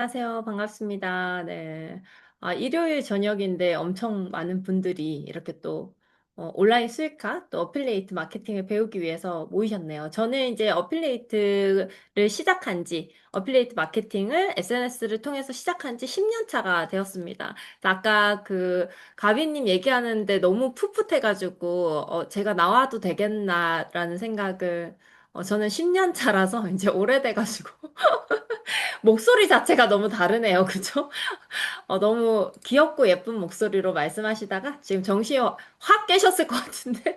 안녕하세요. 반갑습니다. 네. 일요일 저녁인데 엄청 많은 분들이 이렇게 또 온라인 수익화 또 어필리에이트 마케팅을 배우기 위해서 모이셨네요. 저는 이제 어필리에이트 마케팅을 SNS를 통해서 시작한 지 10년 차가 되었습니다. 그래서 아까 그 가비님 얘기하는데 너무 풋풋해가지고 제가 나와도 되겠나라는 생각을 저는 10년 차라서 이제 오래돼가지고 목소리 자체가 너무 다르네요. 그죠? 너무 귀엽고 예쁜 목소리로 말씀하시다가 지금 정신이 확 깨셨을 것 같은데.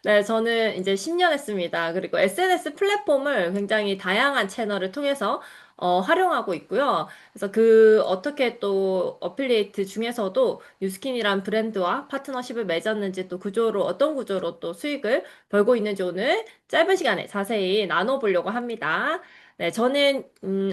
네, 저는 이제 10년 했습니다. 그리고 SNS 플랫폼을 굉장히 다양한 채널을 통해서 활용하고 있고요. 그래서 어떻게 또 어필리에이트 중에서도 뉴스킨이란 브랜드와 파트너십을 맺었는지 또 어떤 구조로 또 수익을 벌고 있는지 오늘 짧은 시간에 자세히 나눠보려고 합니다. 네, 저는,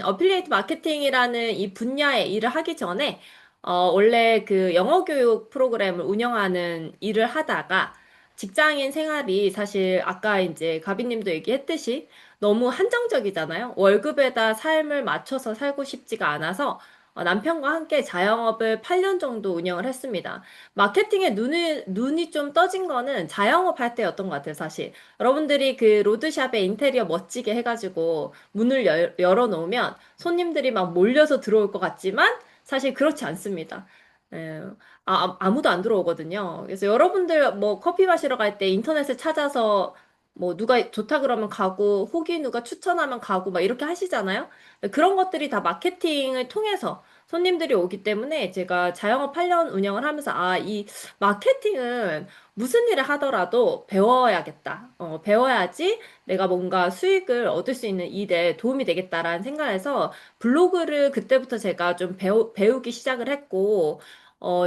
어필리에이트 마케팅이라는 이 분야의 일을 하기 전에, 원래 그 영어 교육 프로그램을 운영하는 일을 하다가, 직장인 생활이 사실 아까 이제 가비님도 얘기했듯이 너무 한정적이잖아요. 월급에다 삶을 맞춰서 살고 싶지가 않아서 남편과 함께 자영업을 8년 정도 운영을 했습니다. 마케팅에 눈이 좀 떠진 거는 자영업 할 때였던 것 같아요, 사실. 여러분들이 그 로드샵에 인테리어 멋지게 해가지고 문을 열어놓으면 손님들이 막 몰려서 들어올 것 같지만 사실 그렇지 않습니다. 예, 아무도 안 들어오거든요. 그래서 여러분들 뭐 커피 마시러 갈 때 인터넷에 찾아서 뭐 누가 좋다 그러면 가고 혹이 누가 추천하면 가고 막 이렇게 하시잖아요. 그런 것들이 다 마케팅을 통해서 손님들이 오기 때문에 제가 자영업 8년 운영을 하면서 이 마케팅은 무슨 일을 하더라도 배워야겠다. 배워야지 내가 뭔가 수익을 얻을 수 있는 일에 도움이 되겠다라는 생각에서 블로그를 그때부터 제가 좀 배우기 시작을 했고,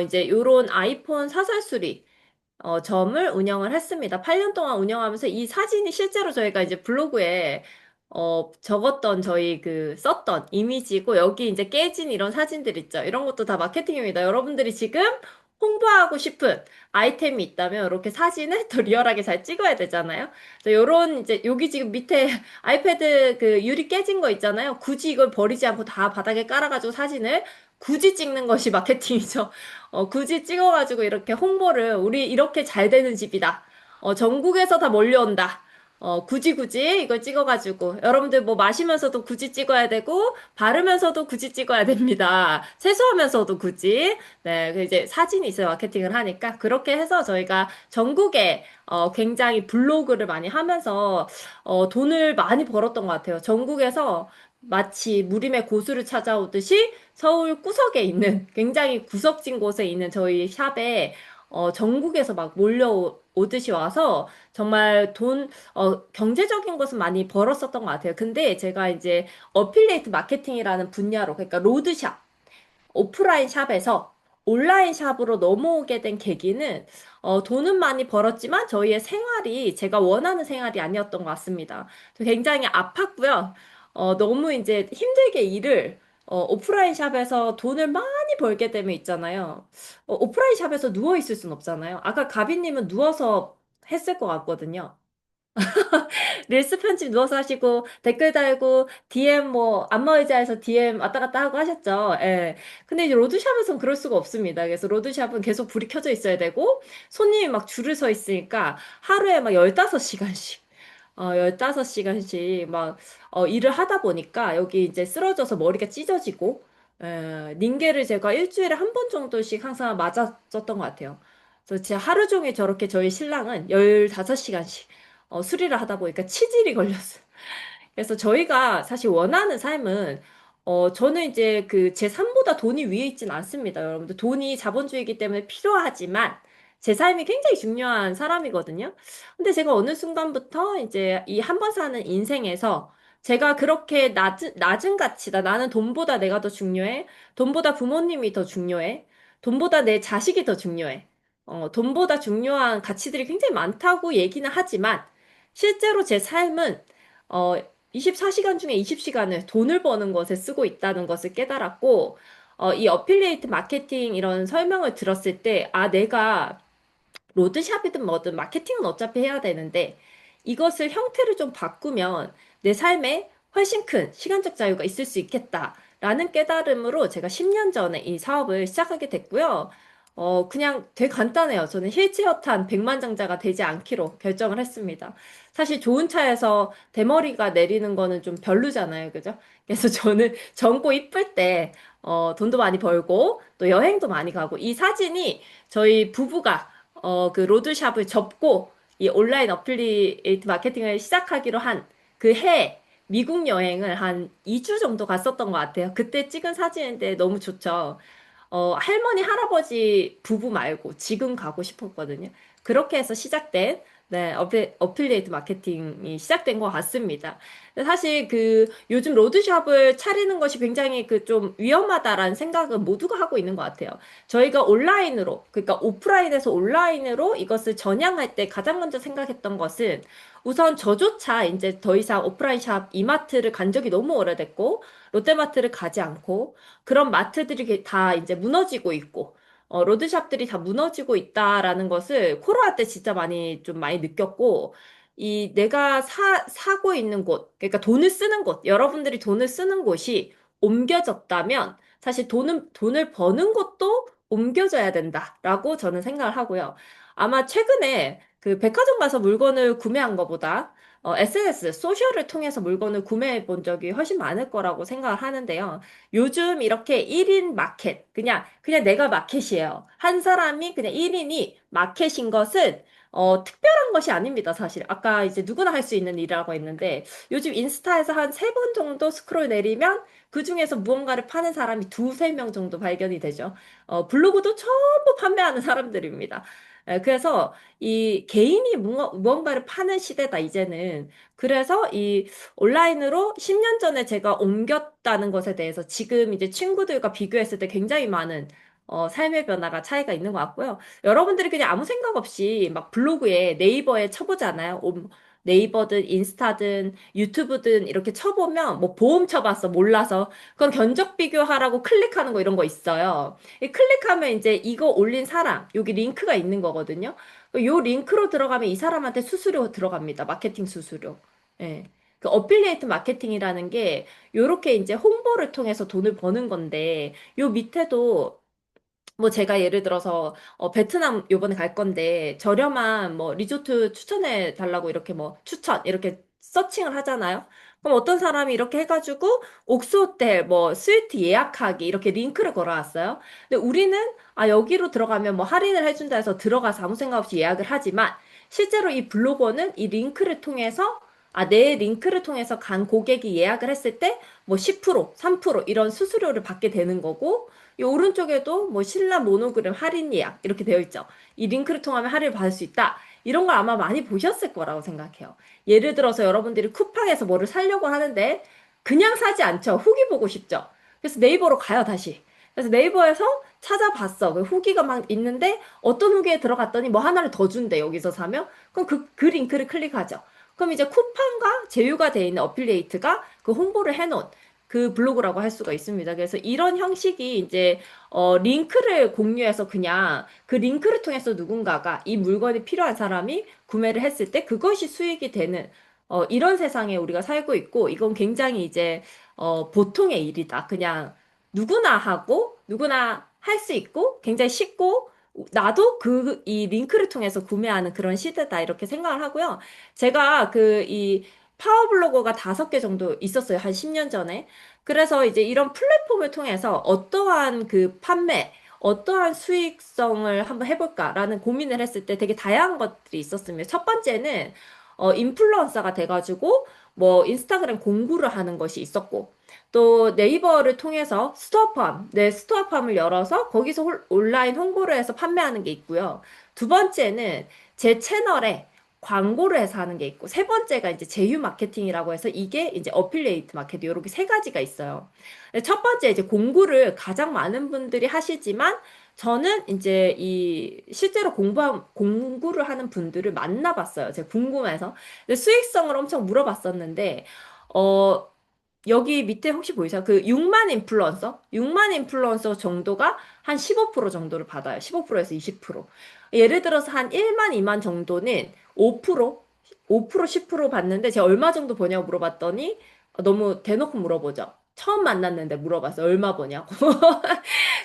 이제 요런 아이폰 사설수리, 점을 운영을 했습니다. 8년 동안 운영하면서 이 사진이 실제로 저희가 이제 블로그에 적었던 썼던 이미지고 여기 이제 깨진 이런 사진들 있죠. 이런 것도 다 마케팅입니다. 여러분들이 지금 홍보하고 싶은 아이템이 있다면 이렇게 사진을 더 리얼하게 잘 찍어야 되잖아요. 그래서 요런 이제 여기 지금 밑에 아이패드 그 유리 깨진 거 있잖아요. 굳이 이걸 버리지 않고 다 바닥에 깔아가지고 사진을 굳이 찍는 것이 마케팅이죠. 굳이 찍어가지고 이렇게 홍보를 우리 이렇게 잘 되는 집이다. 전국에서 다 몰려온다. 굳이 이걸 찍어가지고 여러분들 뭐 마시면서도 굳이 찍어야 되고 바르면서도 굳이 찍어야 됩니다. 세수하면서도 굳이. 네, 그 이제 사진이 있어요. 마케팅을 하니까 그렇게 해서 저희가 전국에 굉장히 블로그를 많이 하면서 돈을 많이 벌었던 것 같아요. 전국에서 마치 무림의 고수를 찾아오듯이 서울 구석에 있는 굉장히 구석진 곳에 있는 저희 샵에 전국에서 막 몰려오듯이 와서 정말 경제적인 것은 많이 벌었었던 것 같아요. 근데 제가 이제 어필리에이트 마케팅이라는 분야로, 그러니까 로드샵, 오프라인 샵에서 온라인 샵으로 넘어오게 된 계기는 돈은 많이 벌었지만 저희의 생활이 제가 원하는 생활이 아니었던 것 같습니다. 굉장히 아팠고요. 너무 이제 힘들게 오프라인 샵에서 돈을 많이 벌게 되면 있잖아요. 오프라인 샵에서 누워 있을 순 없잖아요. 아까 가비님은 누워서 했을 것 같거든요. 릴스 편집 누워서 하시고 댓글 달고 DM 뭐 안마의자에서 DM 왔다 갔다 하고 하셨죠. 예. 근데 이제 로드샵에서는 그럴 수가 없습니다. 그래서 로드샵은 계속 불이 켜져 있어야 되고 손님이 막 줄을 서 있으니까 하루에 막 15시간씩 15시간씩 막 일을 하다 보니까 여기 이제 쓰러져서 머리가 찢어지고 닌게를 제가 일주일에 한 번 정도씩 항상 맞았었던 것 같아요. 그래서 진짜 하루 종일 저렇게 저희 신랑은 15시간씩 수리를 하다 보니까 치질이 걸렸어요. 그래서 저희가 사실 원하는 삶은 저는 이제 그 제 삶보다 돈이 위에 있진 않습니다. 여러분들 돈이 자본주의이기 때문에 필요하지만 제 삶이 굉장히 중요한 사람이거든요. 근데 제가 어느 순간부터 이제 이 한 번 사는 인생에서 제가 그렇게 낮은 가치다. 나는 돈보다 내가 더 중요해. 돈보다 부모님이 더 중요해. 돈보다 내 자식이 더 중요해. 돈보다 중요한 가치들이 굉장히 많다고 얘기는 하지만 실제로 제 삶은 어, 24시간 중에 20시간을 돈을 버는 것에 쓰고 있다는 것을 깨달았고, 이 어필리에이트 마케팅 이런 설명을 들었을 때, 내가 로드샵이든 뭐든 마케팅은 어차피 해야 되는데, 이것을 형태를 좀 바꾸면 내 삶에 훨씬 큰 시간적 자유가 있을 수 있겠다. 라는 깨달음으로 제가 10년 전에 이 사업을 시작하게 됐고요. 그냥 되게 간단해요. 저는 힐츠어탄 백만장자가 되지 않기로 결정을 했습니다. 사실 좋은 차에서 대머리가 내리는 거는 좀 별로잖아요. 그죠? 그래서 저는 젊고 이쁠 때, 돈도 많이 벌고, 또 여행도 많이 가고, 이 사진이 저희 부부가, 그 로드샵을 접고, 이 온라인 어플리에이트 마케팅을 시작하기로 한 그 해, 미국 여행을 한 2주 정도 갔었던 것 같아요. 그때 찍은 사진인데 너무 좋죠. 할머니, 할아버지 부부 말고 지금 가고 싶었거든요. 그렇게 해서 시작된, 네, 어플리에이트 마케팅이 시작된 것 같습니다. 근데 사실 그 요즘 로드샵을 차리는 것이 굉장히 그 좀 위험하다라는 생각은 모두가 하고 있는 것 같아요. 저희가 온라인으로, 그러니까 오프라인에서 온라인으로 이것을 전향할 때 가장 먼저 생각했던 것은 우선 저조차 이제 더 이상 오프라인 샵 이마트를 간 적이 너무 오래됐고, 롯데마트를 가지 않고, 그런 마트들이 다 이제 무너지고 있고, 로드샵들이 다 무너지고 있다라는 것을 코로나 때 진짜 많이 느꼈고, 이 내가 사고 있는 곳, 그러니까 돈을 쓰는 곳, 여러분들이 돈을 쓰는 곳이 옮겨졌다면, 사실 돈을 버는 것도 옮겨져야 된다라고 저는 생각을 하고요. 아마 최근에 그 백화점 가서 물건을 구매한 것보다 SNS, 소셜을 통해서 물건을 구매해 본 적이 훨씬 많을 거라고 생각을 하는데요. 요즘 이렇게 1인 마켓, 그냥 내가 마켓이에요. 한 사람이 그냥 1인이 마켓인 것은, 특별한 것이 아닙니다, 사실. 아까 이제 누구나 할 수 있는 일이라고 했는데, 요즘 인스타에서 한 3번 정도 스크롤 내리면, 그 중에서 무언가를 파는 사람이 두세 명 정도 발견이 되죠. 블로그도 전부 판매하는 사람들입니다. 그래서 이 개인이 무언가를 파는 시대다, 이제는. 그래서 이 온라인으로 10년 전에 제가 옮겼다는 것에 대해서 지금 이제 친구들과 비교했을 때 굉장히 많은 삶의 변화가 차이가 있는 것 같고요. 여러분들이 그냥 아무 생각 없이 막 블로그에 네이버에 쳐보잖아요. 네이버든 인스타든 유튜브든 이렇게 쳐보면 뭐 보험 쳐봤어 몰라서 그건 견적 비교하라고 클릭하는 거 이런 거 있어요. 이 클릭하면 이제 이거 올린 사람 여기 링크가 있는 거거든요. 요 링크로 들어가면 이 사람한테 수수료 들어갑니다. 마케팅 수수료. 예. 그 어필리에이트 마케팅이라는 게 요렇게 이제 홍보를 통해서 돈을 버는 건데 요 밑에도 뭐 제가 예를 들어서 베트남 요번에 갈 건데 저렴한 뭐 리조트 추천해 달라고 이렇게 뭐 추천 이렇게 서칭을 하잖아요. 그럼 어떤 사람이 이렇게 해가지고 옥스 호텔 뭐 스위트 예약하기 이렇게 링크를 걸어놨어요. 근데 우리는 여기로 들어가면 뭐 할인을 해준다 해서 들어가서 아무 생각 없이 예약을 하지만 실제로 이 블로거는 이 링크를 통해서 내 링크를 통해서 간 고객이 예약을 했을 때 뭐 10%, 3% 이런 수수료를 받게 되는 거고 이 오른쪽에도 뭐 신라 모노그램 할인 예약 이렇게 되어 있죠. 이 링크를 통하면 할인을 받을 수 있다. 이런 걸 아마 많이 보셨을 거라고 생각해요. 예를 들어서 여러분들이 쿠팡에서 뭐를 사려고 하는데 그냥 사지 않죠. 후기 보고 싶죠. 그래서 네이버로 가요, 다시. 그래서 네이버에서 찾아봤어. 그 후기가 막 있는데 어떤 후기에 들어갔더니 뭐 하나를 더 준대, 여기서 사면. 그럼 그 링크를 클릭하죠. 그럼 이제 쿠팡과 제휴가 돼 있는 어필리에이트가 그 홍보를 해놓은 그 블로그라고 할 수가 있습니다. 그래서 이런 형식이 이제 링크를 공유해서 그냥 그 링크를 통해서 누군가가 이 물건이 필요한 사람이 구매를 했을 때 그것이 수익이 되는 이런 세상에 우리가 살고 있고 이건 굉장히 이제 보통의 일이다. 그냥 누구나 하고 누구나 할 수 있고 굉장히 쉽고 나도 이 링크를 통해서 구매하는 그런 시대다 이렇게 생각을 하고요. 제가 이 파워블로거가 5개 정도 있었어요. 한 10년 전에. 그래서 이제 이런 플랫폼을 통해서 어떠한 그 판매, 어떠한 수익성을 한번 해볼까라는 고민을 했을 때 되게 다양한 것들이 있었습니다. 첫 번째는, 인플루언서가 돼가지고, 뭐, 인스타그램 공부를 하는 것이 있었고, 또 네이버를 통해서 스토어팜을 열어서 거기서 온라인 홍보를 해서 판매하는 게 있고요. 두 번째는 제 채널에 광고를 해서 하는 게 있고, 세 번째가 이제 제휴 마케팅이라고 해서 이게 이제 어필리에이트 마케팅, 이렇게 세 가지가 있어요. 첫 번째 이제 공구를 가장 많은 분들이 하시지만, 저는 이제 실제로 공구를 하는 분들을 만나봤어요. 제가 궁금해서. 근데 수익성을 엄청 물어봤었는데, 어, 여기 밑에 혹시 보이세요? 그 6만 인플루언서? 6만 인플루언서 정도가 한 15% 정도를 받아요. 15%에서 20%. 예를 들어서 한 1만, 2만 정도는 5%? 5%, 10% 받는데 제가 얼마 정도 버냐고 물어봤더니 너무 대놓고 물어보죠. 처음 만났는데 물어봤어요. 얼마 버냐고.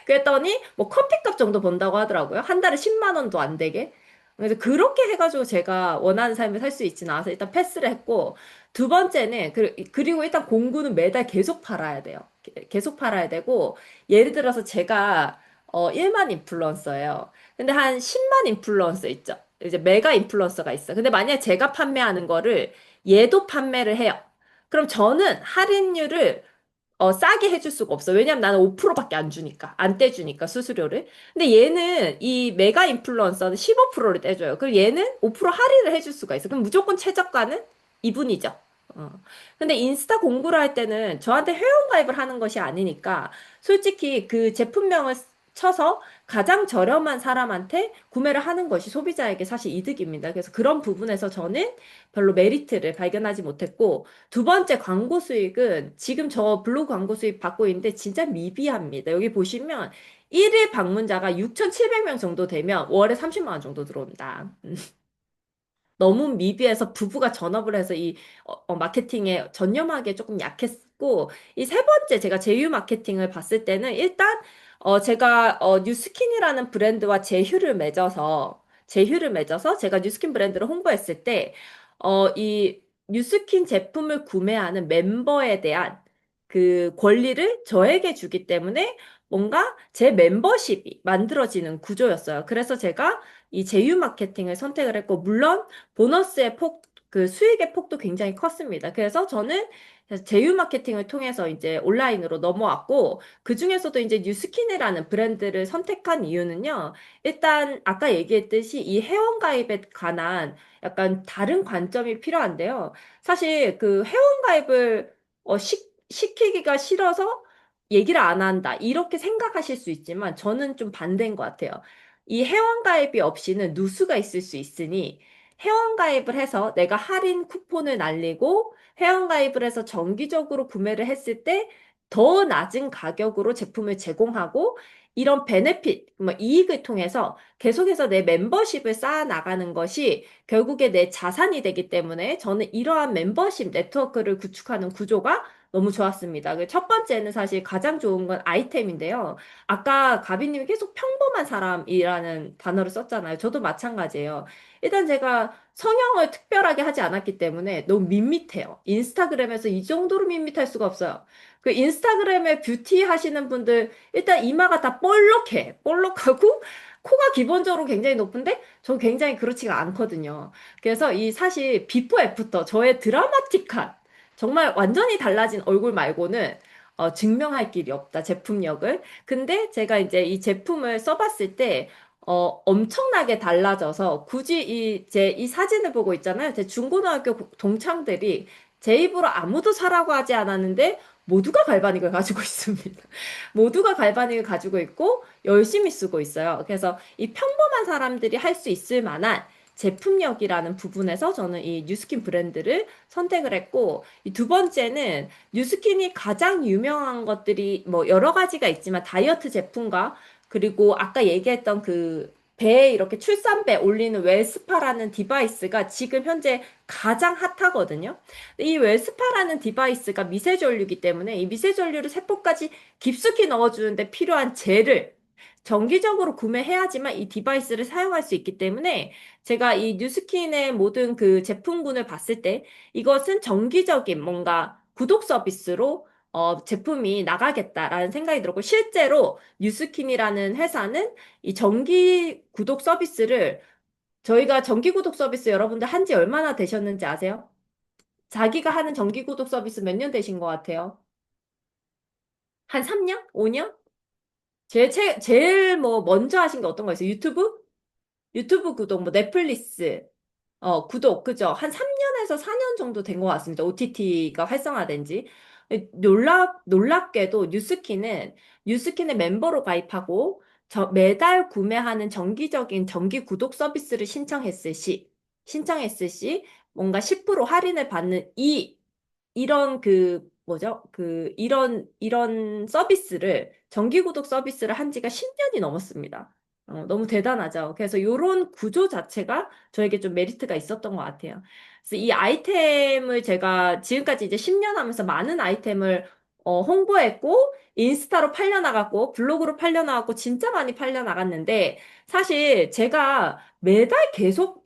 그랬더니 뭐 커피값 정도 번다고 하더라고요. 한 달에 10만 원도 안 되게. 그래서 그렇게 해가지고 제가 원하는 삶을 살 수 있지는 않아서 일단 패스를 했고, 두 번째는 그리고 일단 공구는 매달 계속 팔아야 돼요. 계속 팔아야 되고, 예를 들어서 제가 1만 인플루언서예요. 근데 한 10만 인플루언서 있죠. 이제 메가 인플루언서가 있어. 근데 만약에 제가 판매하는 거를 얘도 판매를 해요. 그럼 저는 할인율을 싸게 해줄 수가 없어. 왜냐면 나는 5%밖에 안 주니까. 안 떼주니까, 수수료를. 근데 얘는, 이 메가 인플루언서는 15%를 떼줘요. 그럼 얘는 5% 할인을 해줄 수가 있어. 그럼 무조건 최저가는 이분이죠. 어. 근데 인스타 공부를 할 때는 저한테 회원가입을 하는 것이 아니니까, 솔직히 그 제품명을 쳐서 가장 저렴한 사람한테 구매를 하는 것이 소비자에게 사실 이득입니다. 그래서 그런 부분에서 저는 별로 메리트를 발견하지 못했고, 두 번째 광고 수익은 지금 저 블로그 광고 수익 받고 있는데 진짜 미비합니다. 여기 보시면 1일 방문자가 6,700명 정도 되면 월에 30만 원 정도 들어온다. 너무 미비해서 부부가 전업을 해서 이 마케팅에 전념하기에 조금 약했고, 이 세 번째 제가 제휴 마케팅을 봤을 때는 일단 제가 뉴스킨이라는 브랜드와 제휴를 맺어서 제가 뉴스킨 브랜드를 홍보했을 때 이 뉴스킨 제품을 구매하는 멤버에 대한 그 권리를 저에게 주기 때문에 뭔가 제 멤버십이 만들어지는 구조였어요. 그래서 제가 이 제휴 마케팅을 선택을 했고, 물론 그 수익의 폭도 굉장히 컸습니다. 그래서 저는 제휴 마케팅을 통해서 이제 온라인으로 넘어왔고, 그 중에서도 이제 뉴스킨이라는 브랜드를 선택한 이유는요, 일단 아까 얘기했듯이 이 회원가입에 관한 약간 다른 관점이 필요한데요. 사실 그 회원가입을 시키기가 싫어서 얘기를 안 한다. 이렇게 생각하실 수 있지만 저는 좀 반대인 것 같아요. 이 회원가입이 없이는 누수가 있을 수 있으니 회원가입을 해서 내가 할인 쿠폰을 날리고 회원가입을 해서 정기적으로 구매를 했을 때 더 낮은 가격으로 제품을 제공하고 이런 베네핏, 뭐 이익을 통해서 계속해서 내 멤버십을 쌓아 나가는 것이 결국에 내 자산이 되기 때문에 저는 이러한 멤버십 네트워크를 구축하는 구조가 너무 좋았습니다. 첫 번째는 사실 가장 좋은 건 아이템인데요. 아까 가비님이 계속 평범한 사람이라는 단어를 썼잖아요. 저도 마찬가지예요. 일단 제가 성형을 특별하게 하지 않았기 때문에 너무 밋밋해요. 인스타그램에서 이 정도로 밋밋할 수가 없어요. 그 인스타그램에 뷰티 하시는 분들 일단 이마가 다 볼록해. 볼록하고 코가 기본적으로 굉장히 높은데 전 굉장히 그렇지가 않거든요. 그래서 이 사실 비포 애프터 저의 드라마틱한 정말 완전히 달라진 얼굴 말고는 증명할 길이 없다, 제품력을. 근데 제가 이제 이 제품을 써봤을 때, 엄청나게 달라져서 굳이 이 사진을 보고 있잖아요. 제 중고등학교 동창들이 제 입으로 아무도 사라고 하지 않았는데 모두가 갈바닉을 가지고 있습니다. 모두가 갈바닉을 가지고 있고 열심히 쓰고 있어요. 그래서 이 평범한 사람들이 할 수 있을 만한 제품력이라는 부분에서 저는 이 뉴스킨 브랜드를 선택을 했고, 이 두 번째는 뉴스킨이 가장 유명한 것들이 뭐 여러 가지가 있지만 다이어트 제품과 그리고 아까 얘기했던 그 배에 이렇게 출산배 올리는 웰스파라는 디바이스가 지금 현재 가장 핫하거든요. 이 웰스파라는 디바이스가 미세전류이기 때문에 이 미세전류를 세포까지 깊숙이 넣어주는데 필요한 젤을 정기적으로 구매해야지만 이 디바이스를 사용할 수 있기 때문에 제가 이 뉴스킨의 모든 그 제품군을 봤을 때 이것은 정기적인 뭔가 구독 서비스로 제품이 나가겠다라는 생각이 들었고, 실제로 뉴스킨이라는 회사는 이 정기 구독 서비스를, 저희가 정기 구독 서비스 여러분들 한지 얼마나 되셨는지 아세요? 자기가 하는 정기 구독 서비스 몇 년 되신 것 같아요? 한 3년? 5년? 제일 뭐 먼저 하신 게 어떤 거였어요? 유튜브? 유튜브 구독, 뭐 넷플릭스, 구독, 그죠? 한 3년에서 4년 정도 된 것 같습니다. OTT가 활성화된 지. 놀랍게도 뉴스킨의 멤버로 가입하고, 매달 구매하는 정기적인 정기 구독 서비스를 신청했을 시, 뭔가 10% 할인을 받는 이런 뭐죠? 이런 서비스를, 정기구독 서비스를 한 지가 10년이 넘었습니다. 너무 대단하죠. 그래서 이런 구조 자체가 저에게 좀 메리트가 있었던 것 같아요. 그래서 이 아이템을 제가 지금까지 이제 10년 하면서 많은 아이템을 홍보했고, 인스타로 팔려나갔고, 블로그로 팔려나갔고, 진짜 많이 팔려나갔는데, 사실 제가 매달 계속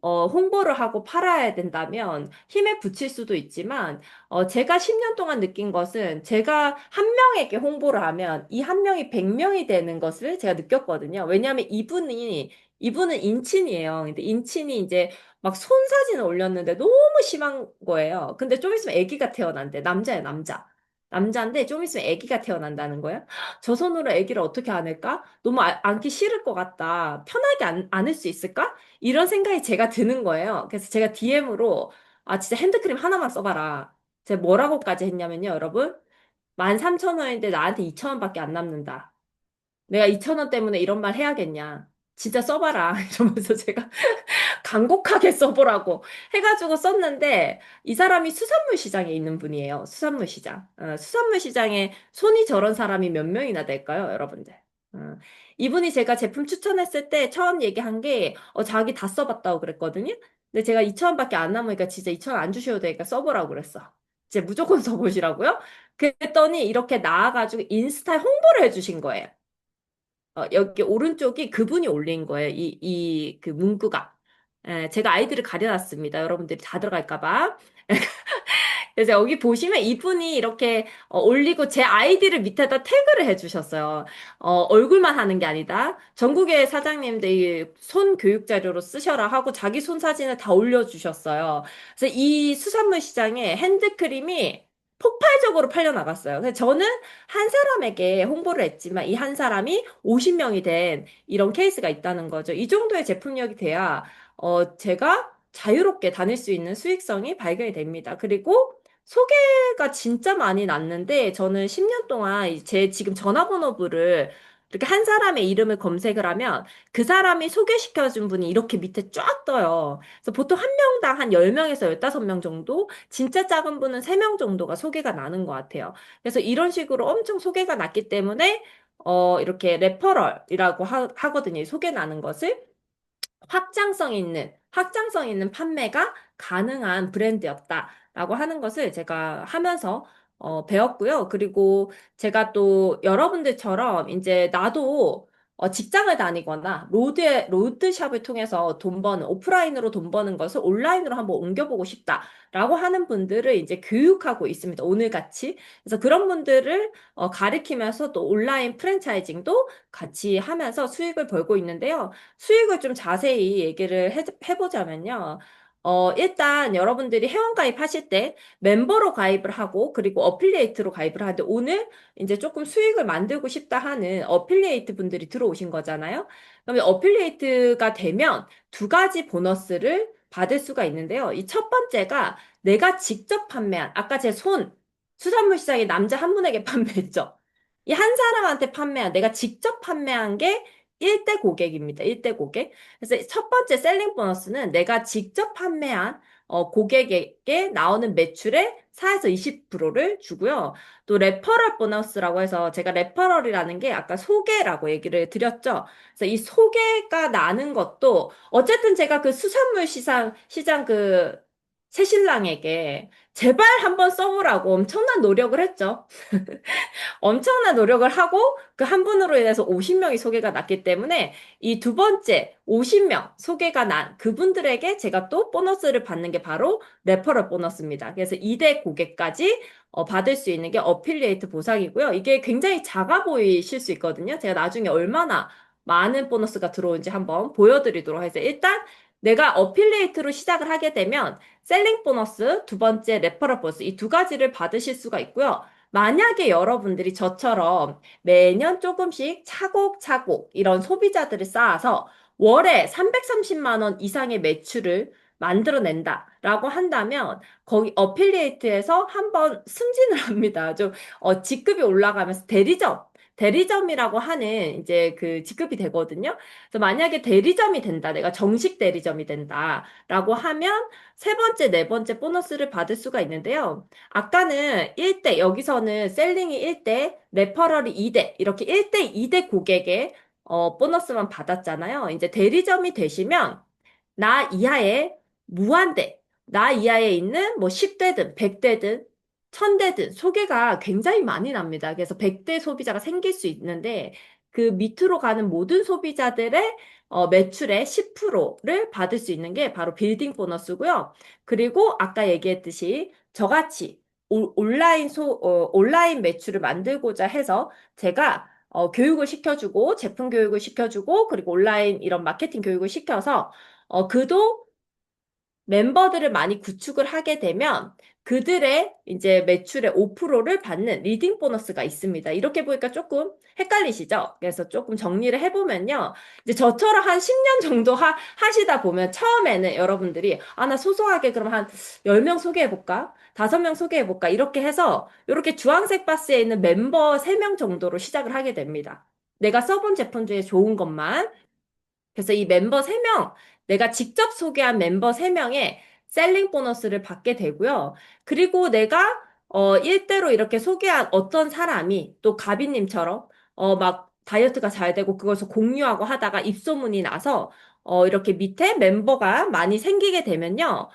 홍보를 하고 팔아야 된다면 힘에 부칠 수도 있지만, 제가 10년 동안 느낀 것은 제가 한 명에게 홍보를 하면 이 한 명이 100명이 되는 것을 제가 느꼈거든요. 왜냐하면 이분은 인친이에요. 근데 인친이 이제 막 손 사진을 올렸는데 너무 심한 거예요. 근데 좀 있으면 아기가 태어난대. 남자야, 남자. 남자인데 좀 있으면 아기가 태어난다는 거예요. 저 손으로 아기를 어떻게 안을까? 너무 안기 싫을 것 같다. 편하게 안을 수 있을까? 이런 생각이 제가 드는 거예요. 그래서 제가 DM으로 진짜 핸드크림 하나만 써봐라. 제가 뭐라고까지 했냐면요, 여러분. 13,000원인데 나한테 2,000원밖에 안 남는다. 내가 2,000원 때문에 이런 말 해야겠냐. 진짜 써봐라. 이러면서 제가 간곡하게 써보라고 해가지고 썼는데 이 사람이 수산물 시장에 있는 분이에요. 수산물 시장. 수산물 시장에 손이 저런 사람이 몇 명이나 될까요, 여러분들? 어, 이분이 제가 제품 추천했을 때 처음 얘기한 게 자기 다 써봤다고 그랬거든요. 근데 제가 2,000원밖에 안 남으니까 진짜 2,000원 안 주셔도 되니까 써보라고 그랬어. 이제 무조건 써보시라고요? 그랬더니 이렇게 나와가지고 인스타에 홍보를 해주신 거예요. 여기 오른쪽이 그분이 올린 거예요. 그 문구가. 제가 아이디를 가려놨습니다. 여러분들이 다 들어갈까 봐. 그래서 여기 보시면 이분이 이렇게 올리고 제 아이디를 밑에다 태그를 해주셨어요. 얼굴만 하는 게 아니다. 전국의 사장님들이 손 교육 자료로 쓰셔라 하고 자기 손 사진을 다 올려주셨어요. 그래서 이 수산물 시장에 핸드크림이 폭발적으로 팔려나갔어요. 그래서 저는 한 사람에게 홍보를 했지만 이 한 사람이 50명이 된 이런 케이스가 있다는 거죠. 이 정도의 제품력이 돼야 제가 자유롭게 다닐 수 있는 수익성이 발견이 됩니다. 그리고 소개가 진짜 많이 났는데 저는 10년 동안 제 지금 전화번호부를 이렇게 한 사람의 이름을 검색을 하면 그 사람이 소개시켜준 분이 이렇게 밑에 쫙 떠요. 그래서 보통 한 명당 한 10명에서 15명 정도, 진짜 작은 분은 3명 정도가 소개가 나는 것 같아요. 그래서 이런 식으로 엄청 소개가 났기 때문에 이렇게 레퍼럴이라고 하거든요. 소개 나는 것을. 확장성 있는 판매가 가능한 브랜드였다라고 하는 것을 제가 하면서 배웠고요. 그리고 제가 또 여러분들처럼 이제 나도 직장을 다니거나 로드샵을 통해서 돈 버는, 오프라인으로 돈 버는 것을 온라인으로 한번 옮겨보고 싶다라고 하는 분들을 이제 교육하고 있습니다. 오늘같이. 그래서 그런 분들을 가리키면서 또 온라인 프랜차이징도 같이 하면서 수익을 벌고 있는데요. 수익을 좀 자세히 얘기를 해보자면요. 일단 여러분들이 회원가입 하실 때 멤버로 가입을 하고 그리고 어필리에이트로 가입을 하는데 오늘 이제 조금 수익을 만들고 싶다 하는 어필리에이트 분들이 들어오신 거잖아요. 그러면 어필리에이트가 되면 두 가지 보너스를 받을 수가 있는데요. 이 첫 번째가 내가 직접 판매한 아까 제 수산물 시장에 남자 한 분에게 판매했죠. 이 한 사람한테 판매한 내가 직접 판매한 게 1대 고객입니다. 1대 고객. 그래서 첫 번째 셀링 보너스는 내가 직접 판매한 고객에게 나오는 매출의 4에서 20%를 주고요. 또 레퍼럴 보너스라고 해서 제가 레퍼럴이라는 게 아까 소개라고 얘기를 드렸죠. 그래서 이 소개가 나는 것도 어쨌든 제가 그 수산물 시장 그 새신랑에게 제발 한번 써보라고 엄청난 노력을 했죠. 엄청난 노력을 하고 그 한 분으로 인해서 50명이 소개가 났기 때문에 이 두 번째 50명 소개가 난 그분들에게 제가 또 보너스를 받는 게 바로 레퍼럴 보너스입니다. 그래서 2대 고객까지 받을 수 있는 게 어필리에이트 보상이고요. 이게 굉장히 작아 보이실 수 있거든요. 제가 나중에 얼마나 많은 보너스가 들어오는지 한번 보여드리도록 하겠습니다. 일단 내가 어필리에이트로 시작을 하게 되면 셀링 보너스, 두 번째 레퍼럴 보너스 이 두 가지를 받으실 수가 있고요. 만약에 여러분들이 저처럼 매년 조금씩 차곡차곡 이런 소비자들을 쌓아서 월에 330만 원 이상의 매출을 만들어낸다라고 한다면 거기 어필리에이트에서 한번 승진을 합니다. 좀 직급이 올라가면서 대리점이라고 하는 이제 그 직급이 되거든요. 그래서 만약에 대리점이 된다, 내가 정식 대리점이 된다라고 하면 세 번째, 네 번째 보너스를 받을 수가 있는데요. 아까는 1대, 여기서는 셀링이 1대, 레퍼럴이 2대, 이렇게 1대, 2대 고객의 보너스만 받았잖아요. 이제 대리점이 되시면 나 이하에 무한대, 나 이하에 있는 뭐 10대든 100대든 천대든 소개가 굉장히 많이 납니다. 그래서 100대 소비자가 생길 수 있는데 그 밑으로 가는 모든 소비자들의 매출의 10%를 받을 수 있는 게 바로 빌딩 보너스고요. 그리고 아까 얘기했듯이 저같이 온라인 매출을 만들고자 해서 제가 교육을 시켜주고 제품 교육을 시켜주고 그리고 온라인 이런 마케팅 교육을 시켜서 그도 멤버들을 많이 구축을 하게 되면 그들의 이제 매출의 5%를 받는 리딩 보너스가 있습니다. 이렇게 보니까 조금 헷갈리시죠? 그래서 조금 정리를 해보면요. 이제 저처럼 한 10년 정도 하시다 보면 처음에는 여러분들이 아, 나 소소하게 그럼 한 10명 소개해볼까? 5명 소개해볼까? 이렇게 해서 이렇게 주황색 박스에 있는 멤버 3명 정도로 시작을 하게 됩니다. 내가 써본 제품 중에 좋은 것만. 그래서 이 멤버 3명, 내가 직접 소개한 멤버 3명의 셀링 보너스를 받게 되고요. 그리고 내가 1대로 이렇게 소개한 어떤 사람이 또 가비님처럼 막 다이어트가 잘 되고 그것을 공유하고 하다가 입소문이 나서 이렇게 밑에 멤버가 많이 생기게 되면요.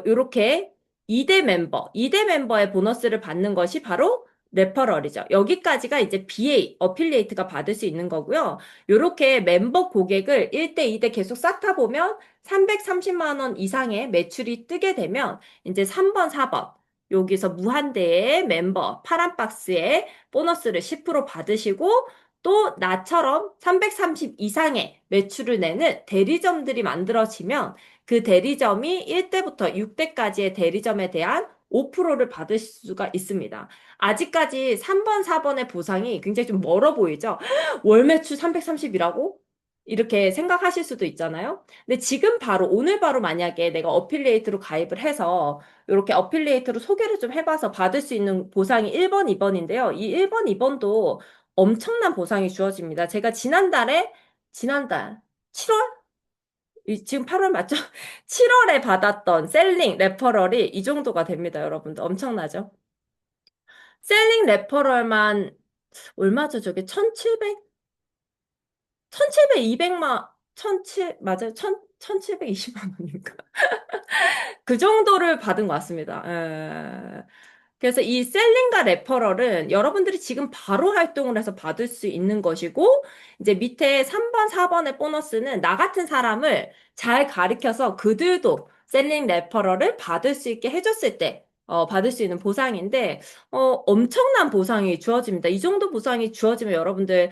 이렇게 2대 멤버의 보너스를 받는 것이 바로 레퍼럴이죠. 여기까지가 이제 BA, 어필리에이트가 받을 수 있는 거고요. 요렇게 멤버 고객을 1대, 2대 계속 쌓다 보면 330만 원 이상의 매출이 뜨게 되면 이제 3번, 4번 여기서 무한대의 멤버 파란 박스에 보너스를 10% 받으시고 또 나처럼 330 이상의 매출을 내는 대리점들이 만들어지면 그 대리점이 1대부터 6대까지의 대리점에 대한 5%를 받을 수가 있습니다. 아직까지 3번, 4번의 보상이 굉장히 좀 멀어 보이죠? 월 매출 330이라고? 이렇게 생각하실 수도 있잖아요. 근데 지금 바로, 오늘 바로 만약에 내가 어필리에이트로 가입을 해서 이렇게 어필리에이트로 소개를 좀 해봐서 받을 수 있는 보상이 1번, 2번인데요. 이 1번, 2번도 엄청난 보상이 주어집니다. 제가 지난달, 7월? 지금 8월 맞죠? 7월에 받았던 셀링 레퍼럴이 이 정도가 됩니다, 여러분들. 엄청나죠? 셀링 레퍼럴만 얼마죠? 저게 1700? 200만, 17, 맞아요? 1720만 원인가? 그 정도를 받은 것 같습니다. 예. 그래서 이 셀링과 레퍼럴은 여러분들이 지금 바로 활동을 해서 받을 수 있는 것이고, 이제 밑에 3번, 4번의 보너스는 나 같은 사람을 잘 가리켜서 그들도 셀링 레퍼럴을 받을 수 있게 해줬을 때, 받을 수 있는 보상인데, 엄청난 보상이 주어집니다. 이 정도 보상이 주어지면 여러분들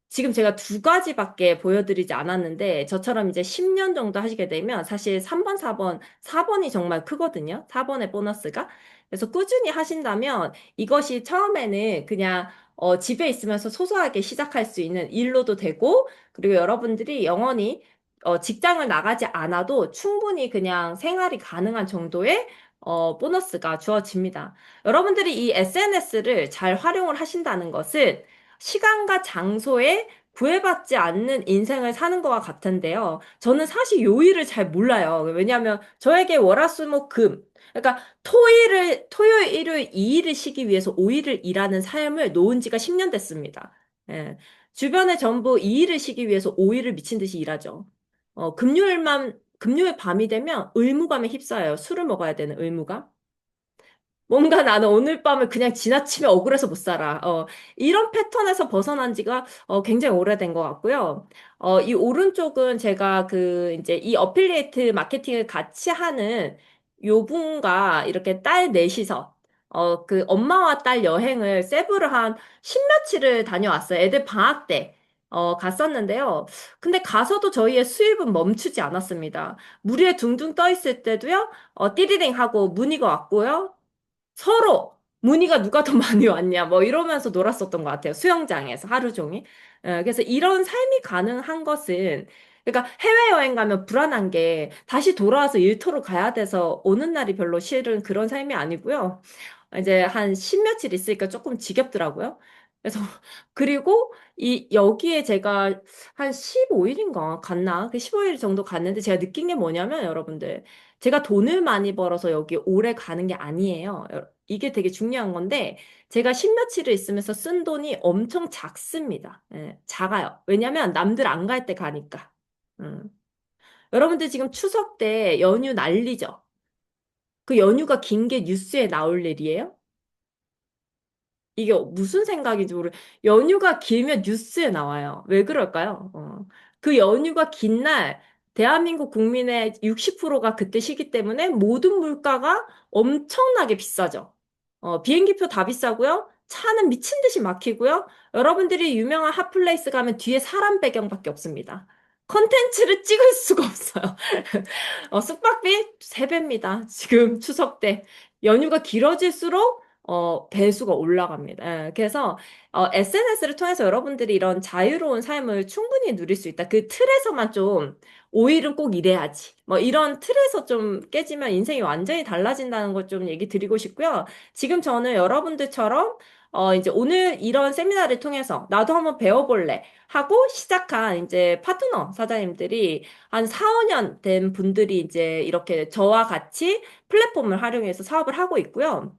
지금 제가 두 가지밖에 보여드리지 않았는데, 저처럼 이제 10년 정도 하시게 되면 사실 3번, 4번이 정말 크거든요. 4번의 보너스가. 그래서 꾸준히 하신다면 이것이 처음에는 그냥 집에 있으면서 소소하게 시작할 수 있는 일로도 되고, 그리고 여러분들이 영원히 직장을 나가지 않아도 충분히 그냥 생활이 가능한 정도의 보너스가 주어집니다. 여러분들이 이 SNS를 잘 활용을 하신다는 것은 시간과 장소에 구애받지 않는 인생을 사는 것과 같은데요. 저는 사실 요일을 잘 몰라요. 왜냐하면 저에게 월화수목금, 그러니까 토요일, 일요일 2일을 쉬기 위해서 5일을 일하는 삶을 놓은 지가 10년 됐습니다. 예. 주변에 전부 2일을 쉬기 위해서 5일을 미친 듯이 일하죠. 금요일 밤이 되면 의무감에 휩싸여요. 술을 먹어야 되는 의무감. 뭔가 나는 오늘 밤을 그냥 지나치면 억울해서 못 살아. 이런 패턴에서 벗어난 지가 굉장히 오래된 것 같고요. 이 오른쪽은 제가 그 이제 이 어필리에이트 마케팅을 같이 하는 요 분과 이렇게 딸 넷이서 그 엄마와 딸 여행을 세부를 한 십몇치를 다녀왔어요. 애들 방학 때. 갔었는데요. 근데 가서도 저희의 수입은 멈추지 않았습니다. 물 위에 둥둥 떠 있을 때도요, 띠리링 하고 문의가 왔고요. 서로 문의가 누가 더 많이 왔냐 뭐 이러면서 놀았었던 것 같아요. 수영장에서 하루 종일. 그래서 이런 삶이 가능한 것은 그러니까 해외여행 가면 불안한 게 다시 돌아와서 일터로 가야 돼서 오는 날이 별로 싫은 그런 삶이 아니고요. 이제 한 십며칠 있으니까 조금 지겹더라고요. 그래서 그리고 이 여기에 제가 한 15일인가 갔나? 그 15일 정도 갔는데 제가 느낀 게 뭐냐면 여러분들 제가 돈을 많이 벌어서 여기 오래 가는 게 아니에요. 이게 되게 중요한 건데 제가 십며칠을 있으면서 쓴 돈이 엄청 작습니다. 예, 작아요. 왜냐면 남들 안 갈 때 가니까. 음. 여러분들 지금 추석 때 연휴 난리죠? 그 연휴가 긴 게 뉴스에 나올 일이에요? 이게 무슨 생각인지 연휴가 길면 뉴스에 나와요. 왜 그럴까요? 그 연휴가 긴 날, 대한민국 국민의 60%가 그때 쉬기 때문에 모든 물가가 엄청나게 비싸죠. 비행기표 다 비싸고요. 차는 미친 듯이 막히고요. 여러분들이 유명한 핫플레이스 가면 뒤에 사람 배경밖에 없습니다. 컨텐츠를 찍을 수가 없어요. 숙박비 3배입니다. 지금 추석 때. 연휴가 길어질수록 배수가 올라갑니다. 예, 그래서 SNS를 통해서 여러분들이 이런 자유로운 삶을 충분히 누릴 수 있다. 그 틀에서만 좀 오일은 꼭 이래야지. 뭐 이런 틀에서 좀 깨지면 인생이 완전히 달라진다는 걸 좀 얘기 드리고 싶고요. 지금 저는 여러분들처럼 이제 오늘 이런 세미나를 통해서 나도 한번 배워볼래 하고 시작한 이제 파트너 사장님들이 한 4, 5년 된 분들이 이제 이렇게 저와 같이 플랫폼을 활용해서 사업을 하고 있고요.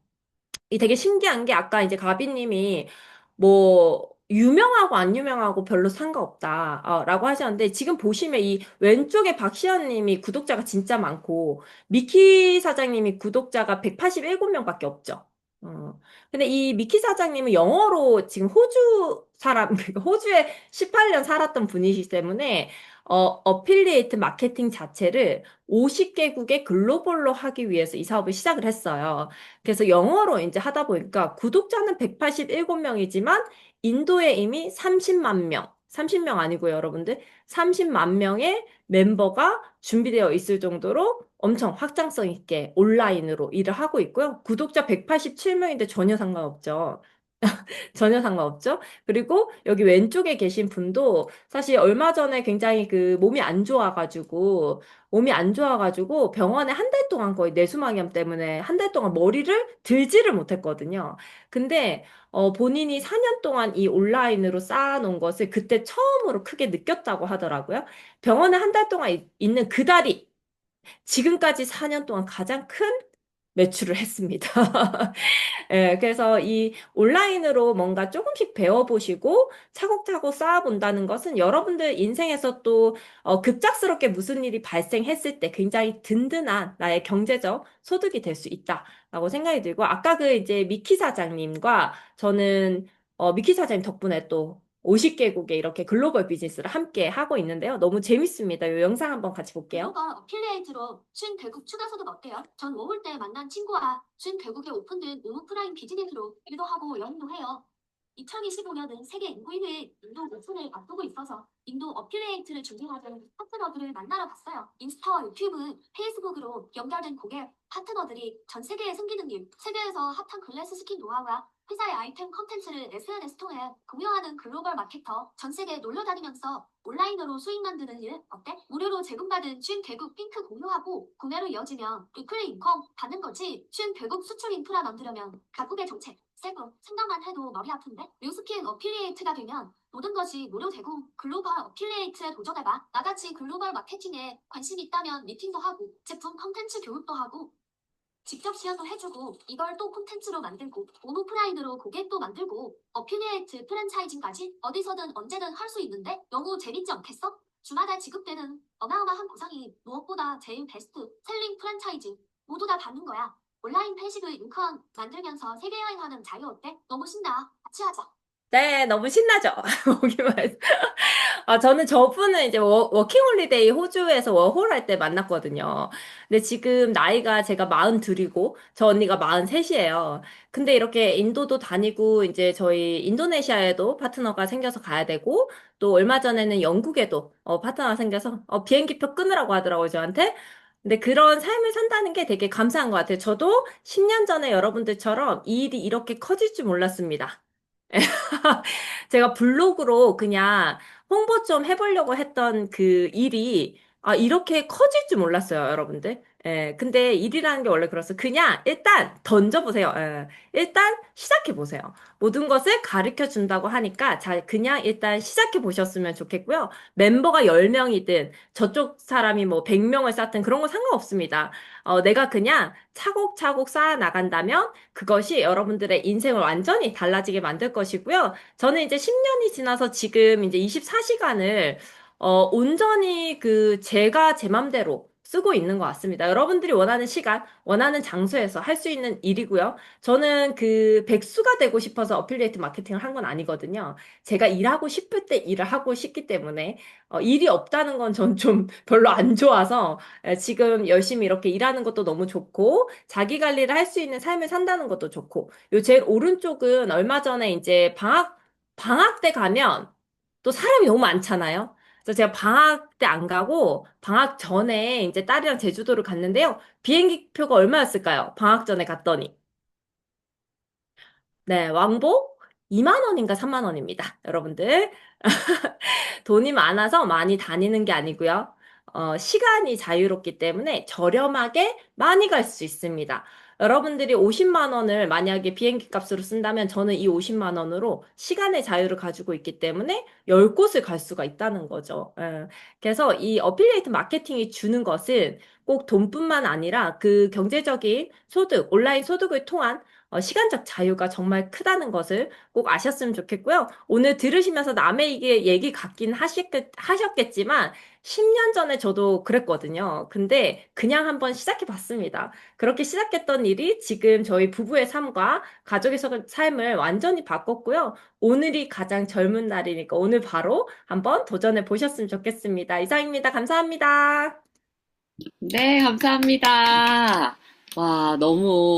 이 되게 신기한 게 아까 이제 가비님이 뭐 유명하고 안 유명하고 별로 상관없다 라고 하셨는데 지금 보시면 이 왼쪽에 박시연님이 구독자가 진짜 많고 미키 사장님이 구독자가 187명밖에 없죠. 어. 근데 이 미키 사장님은 영어로 지금 호주 사람, 그러니까 호주에 18년 살았던 분이시기 때문에 어필리에이트 마케팅 자체를 50개국의 글로벌로 하기 위해서 이 사업을 시작을 했어요. 그래서 영어로 이제 하다 보니까 구독자는 187명이지만 인도에 이미 30만 명, 30명 아니고요, 여러분들. 30만 명의 멤버가 준비되어 있을 정도로 엄청 확장성 있게 온라인으로 일을 하고 있고요. 구독자 187명인데 전혀 상관없죠. 전혀 상관없죠. 그리고 여기 왼쪽에 계신 분도 사실 얼마 전에 굉장히 그 몸이 안 좋아가지고 병원에 한 달 동안 거의 뇌수막염 때문에 한 달 동안 머리를 들지를 못했거든요. 근데 본인이 4년 동안 이 온라인으로 쌓아놓은 것을 그때 처음으로 크게 느꼈다고 하더라고요. 병원에 한 달 동안 있는 그 달이 지금까지 4년 동안 가장 큰 매출을 했습니다. 예, 그래서 이 온라인으로 뭔가 조금씩 배워보시고 차곡차곡 쌓아본다는 것은 여러분들 인생에서 또 급작스럽게 무슨 일이 발생했을 때 굉장히 든든한 나의 경제적 소득이 될 수 있다라고 생각이 들고 아까 그 이제 미키 사장님과 저는 미키 사장님 덕분에 또 50개국의 이렇게 글로벌 비즈니스를 함께 하고 있는데요. 너무 재밌습니다. 이 영상 한번 같이 볼게요. 글로벌 어필리에이트로 준 대국 추가 소득 어때요? 전 모을 때 만난 친구와 준 대국에 오픈된 오프라인 비즈니스로 일도 하고 여행도 해요. 2025년은 세계 인구 1위 인도 오픈을 앞두고 있어서 인도 어필리에이트를 준비하는 파트너들을 만나러 갔어요. 인스타와 유튜브, 페이스북으로 연결된 고객, 파트너들이 전 세계에 생기는 일, 세계에서 핫한 클래스 스킨 노하우와 회사의 아이템 컨텐츠를 SNS 통해 공유하는 글로벌 마케터, 전 세계 놀러 다니면서 온라인으로 수익 만드는 일 어때? 무료로 제공받은 준 개국 핑크 공유하고 구매로 이어지면 리플 인컴 받는 거지. 준 개국 수출 인프라 만들려면 각국의 정책, 세금 생각만 해도 머리 아픈데? 뉴스킨 어필리에이트가 되면 모든 것이 무료되고 글로벌 어필리에이트에 도전해봐. 나같이 글로벌 마케팅에 관심 있다면 미팅도 하고 제품 컨텐츠 교육도 하고 직접 시연도 해주고 이걸 또 콘텐츠로 만들고 온오프라인으로 고객도 만들고 어필리에이트 프랜차이징까지 어디서든 언제든 할 수 있는데 너무 재밌지 않겠어? 주마다 지급되는 어마어마한 보상이 무엇보다 제일 베스트 셀링 프랜차이즈 모두 다 받는 거야. 온라인 패시브 인컨 만들면서 세계 여행하는 자유 어때? 너무 신나. 같이 하자. 네, 너무 신나죠? 보기만 해도. 저는 저분은 이제 워킹홀리데이 호주에서 워홀 할 때 만났거든요. 근데 지금 나이가 제가 42이고, 저 언니가 43이에요. 근데 이렇게 인도도 다니고, 이제 저희 인도네시아에도 파트너가 생겨서 가야 되고, 또 얼마 전에는 영국에도 파트너가 생겨서 비행기표 끊으라고 하더라고요, 저한테. 근데 그런 삶을 산다는 게 되게 감사한 것 같아요. 저도 10년 전에 여러분들처럼 이 일이 이렇게 커질 줄 몰랐습니다. 제가 블로그로 그냥 홍보 좀 해보려고 했던 그 일이 이렇게 커질 줄 몰랐어요, 여러분들. 예, 근데 일이라는 게 원래 그렇습니다. 그냥 일단 던져보세요. 예, 일단 시작해보세요. 모든 것을 가르쳐 준다고 하니까 잘 그냥 일단 시작해 보셨으면 좋겠고요. 멤버가 10명이든 저쪽 사람이 뭐 100명을 쌓든 그런 거 상관없습니다. 내가 그냥 차곡차곡 쌓아 나간다면 그것이 여러분들의 인생을 완전히 달라지게 만들 것이고요. 저는 이제 10년이 지나서 지금 이제 24시간을 온전히 그 제가 제 맘대로 쓰고 있는 것 같습니다. 여러분들이 원하는 시간, 원하는 장소에서 할 수 있는 일이고요. 저는 그 백수가 되고 싶어서 어필리에이트 마케팅을 한 건 아니거든요. 제가 일하고 싶을 때 일을 하고 싶기 때문에 일이 없다는 건 전 좀 별로 안 좋아서 지금 열심히 이렇게 일하는 것도 너무 좋고 자기 관리를 할 수 있는 삶을 산다는 것도 좋고 요 제일 오른쪽은 얼마 전에 이제 방학 때 가면 또 사람이 너무 많잖아요. 그래서 제가 방학 때 안 가고 방학 전에 이제 딸이랑 제주도를 갔는데요. 비행기 표가 얼마였을까요? 방학 전에 갔더니. 네, 왕복 2만 원인가 3만 원입니다. 여러분들. 돈이 많아서 많이 다니는 게 아니고요. 시간이 자유롭기 때문에 저렴하게 많이 갈 수 있습니다. 여러분들이 50만 원을 만약에 비행기 값으로 쓴다면 저는 이 50만 원으로 시간의 자유를 가지고 있기 때문에 10곳을 갈 수가 있다는 거죠. 예. 그래서 이 어필리에이트 마케팅이 주는 것은 꼭 돈뿐만 아니라 그 경제적인 소득, 온라인 소득을 통한 시간적 자유가 정말 크다는 것을 꼭 아셨으면 좋겠고요. 오늘 들으시면서 남의 이게 얘기 같긴 하셨겠지만 10년 전에 저도 그랬거든요. 근데 그냥 한번 시작해 봤습니다. 그렇게 시작했던 일이 지금 저희 부부의 삶과 가족의 삶을 완전히 바꿨고요. 오늘이 가장 젊은 날이니까 오늘 바로 한번 도전해 보셨으면 좋겠습니다. 이상입니다. 감사합니다. 네, 감사합니다. 와, 너무